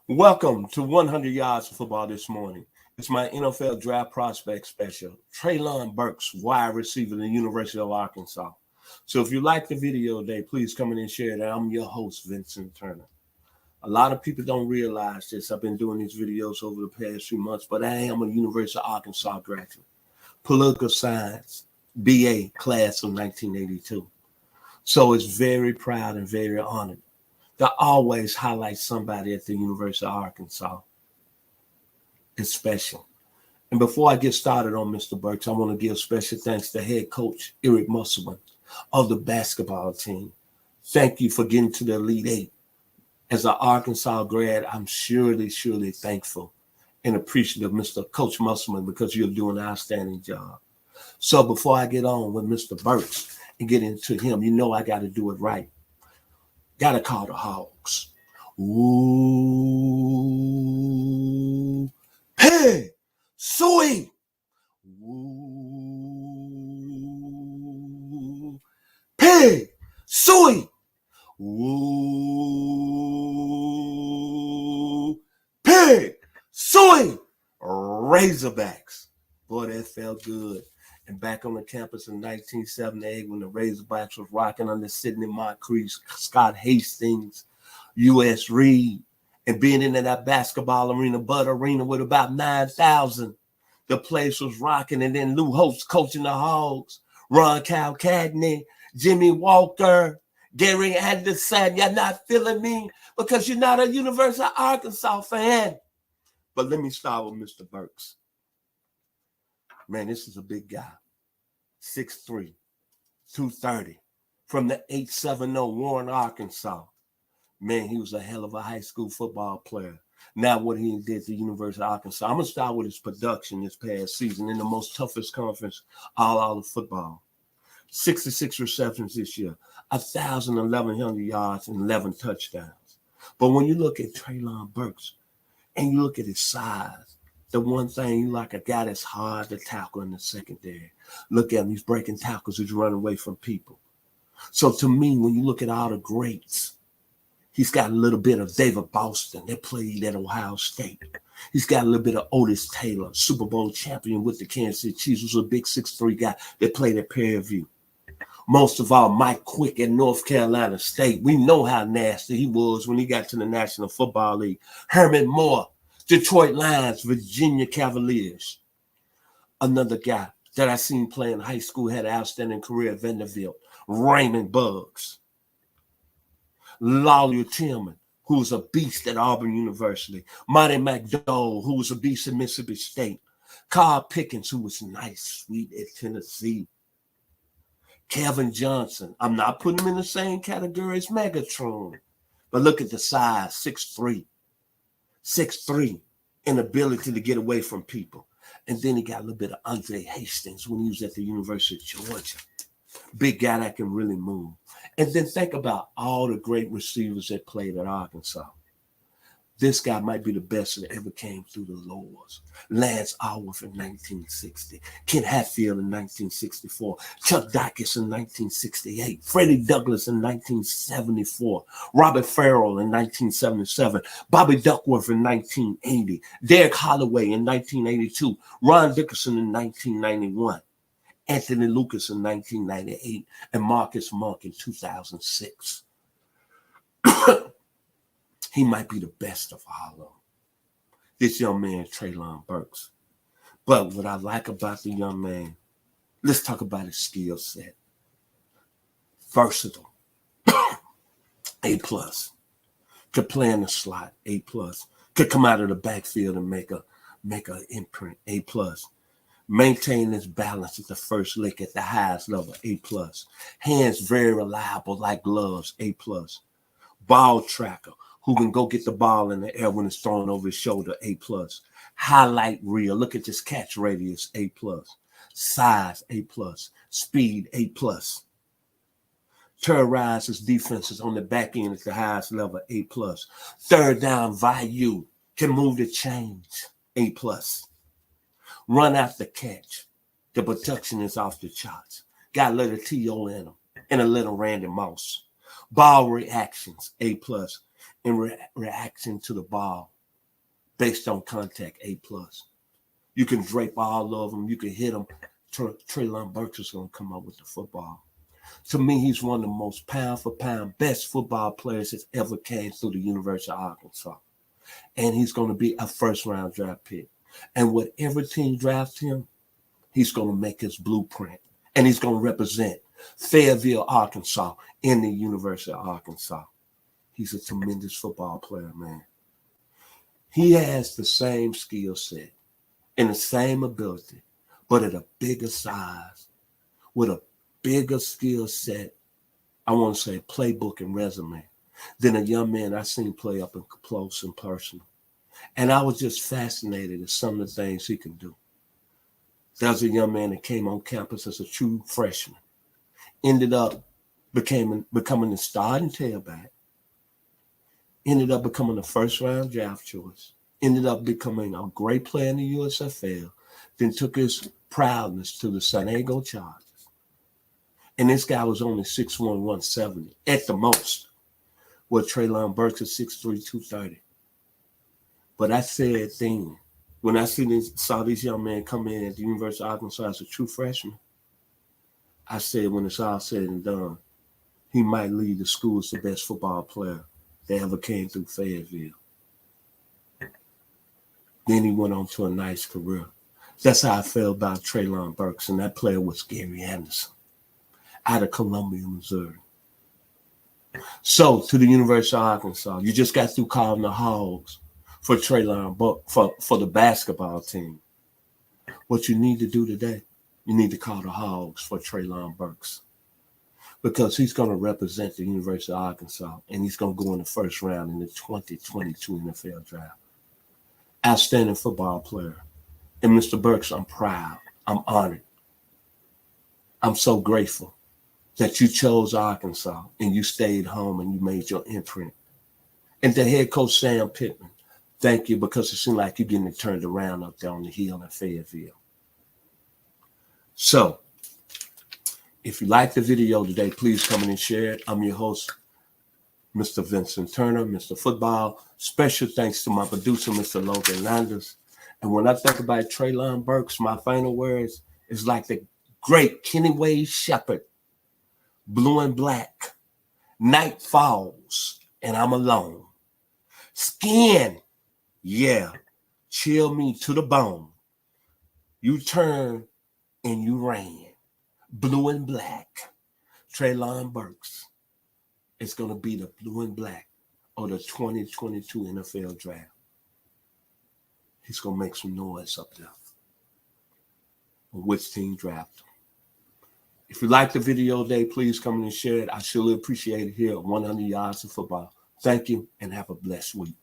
Welcome to 100 Yards of Football this morning. It's my NFL Draft Prospect Special. Treylon Burks, wide receiver at the University of Arkansas. So if you like the video today, please come in and share it. I'm your host, Vincent Turner. A lot of people don't realize this. I've been doing these videos over the past few months, but I am a University of Arkansas graduate. Political science, BA, class of 1982. So it's very proud and very honored to always highlight somebody at the University of Arkansas. It's special. And before I get started on Mr. Burks, I want to give special thanks to head coach Eric Musselman of the basketball team. Thank you for getting to the Elite Eight. As an Arkansas grad, I'm surely thankful and appreciative of Mr. Coach Musselman because you're doing an outstanding job. So before I get on with Mr. Burks and get into him, you know I got to do it right. Gotta call the Hogs. Ooh, hey, sweet. Ooh, pig, sweet. Ooh, pig, sweet. Razorbacks. Boy, that felt good. And back on the campus in 1978 when the Razorbacks was rocking under Sidney Moncrief, Scott Hastings, U.S. Reed, and being in that basketball arena, Bud Arena with about 9,000. The place was rocking, and then Lou Holtz coaching the Hogs, Ron Calcadney, Jimmy Walker, Gary Anderson. You're not feeling me because you're not a University of Arkansas fan. But let me start with Mr. Burks. Man, this is a big guy. 6'3", 230, from the 870 Warren, Arkansas. Man, he was a hell of a high school football player. Now what he did at the University of Arkansas. I'm going to start with his production this past season in the most toughest conference all of football. 66 receptions this year, 1,100 yards and 11 touchdowns. But when you look at Treylon Burks and you look at his size, the one thing you like a guy that's hard to tackle in the secondary. Look at him, he's breaking tackles, he's running away from people. So to me, when you look at all the greats, he's got a little bit of David Boston that played at Ohio State. He's got a little bit of Otis Taylor, Super Bowl champion with the Kansas City Chiefs, was a big 6'3" guy that played at Prairie View. Most of all, Mike Quick at North Carolina State. We know how nasty he was when he got to the National Football League. Herman Moore, Detroit Lions, Virginia Cavaliers. Another guy that I seen play in high school had an outstanding career at Vanderbilt, Raymond Buggs. Lawyer Tillman, who was a beast at Auburn University. Monty McDowell, who was a beast at Mississippi State. Carl Pickens, who was nice, sweet at Tennessee. Kevin Johnson. I'm not putting him in the same category as Megatron. But look at the size, 6'3". 6'3", inability to get away from people. And then he got a little bit of Andre Hastings when he was at the University of Georgia. Big guy that can really move. And then think about all the great receivers that played at Arkansas. This guy might be the best that ever came through the Lords. Lance Alworth in 1960. Ken Hatfield in 1964. Chuck Dykes in 1968. Freddie Douglass in 1974. Robert Farrell in 1977. Bobby Duckworth in 1980. Derek Holloway in 1982. Ron Dickerson in 1991. Anthony Lucas in 1998. And Marcus Monk in 2006. He might be the best of all of them. This young man, Treylon Burks. But what I like about the young man, let's talk about his skill set. Versatile. A+. Could play in the slot. A+. Could come out of the backfield and make a imprint. A+. Maintain his balance at the first lick at the highest level. A+. Hands very reliable like gloves. A+. Ball tracker, who can go get the ball in the air when it's thrown over his shoulder, A+. Highlight reel, look at this catch radius, A+. Size, A+. Speed, A+. Terrorize his defenses on the back end at the highest level, A+. Third down value, can move the chains, A+. Run after catch, the protection is off the charts. Got a little T.O. in him and a little Randy Moss. Ball reactions, A+. In reaction to the ball, based on contact, A+. You can drape all of them. You can hit them. Treylon Burks is going to come up with the football. To me, he's one of the most pound-for-pound best football players that ever came through the University of Arkansas. And he's going to be a first-round draft pick. And whatever team drafts him, he's going to make his blueprint. And he's going to represent Fayetteville, Arkansas, in the University of Arkansas. He's a tremendous football player, man. He has the same skill set and the same ability, but at a bigger size, with a bigger skill set, I want to say playbook and resume, than a young man I seen play up and close and personal. And I was just fascinated at some of the things he can do. There's a young man that came on campus as a true freshman, ended up becoming the starting tailback, ended up becoming a first-round draft choice, ended up becoming a great player in the USFL, then took his proudness to the San Diego Chargers. And this guy was only 6'1", 170 at the most, where Treylon Burks is 6'3", 230. But I said then, when I saw these young men come in at the University of Arkansas as a true freshman, I said when it's all said and done, he might lead the school as the best football player that ever came through Fayetteville. Then he went on to a nice career. That's how I felt about Treylon Burks, and that player was Gary Anderson out of Columbia, Missouri. So, to the University of Arkansas, you just got through calling the Hogs for Treylon Burks, for the basketball team. What you need to do today, you need to call the Hogs for Treylon Burks, because he's going to represent the University of Arkansas, and he's going to go in the first round in the 2022 NFL draft. Outstanding football player. And Mr. Burks, I'm proud. I'm honored. I'm so grateful that you chose Arkansas and you stayed home and you made your imprint. And to head coach Sam Pittman, thank you, because it seemed like you're getting it turned around up there on the hill in Fayetteville. So, if you like the video today, please come in and share it. I'm your host, Mr. Vincent Turner, Mr. Football. Special thanks to my producer, Mr. Logan Landers. And when I think about Treylon Burks, my final words is like the great Kenny Wade Shepherd, blue and black. Night falls and I'm alone. Skin, yeah, chill me to the bone. You turn and you ran. Blue and black. Treylon Burks is going to be the blue and black of the 2022 NFL draft. He's going to make some noise up there on which team draft him. If you like the video today, please come in and share it. I surely appreciate it here at 100 Yards of Football. Thank you and have a blessed week.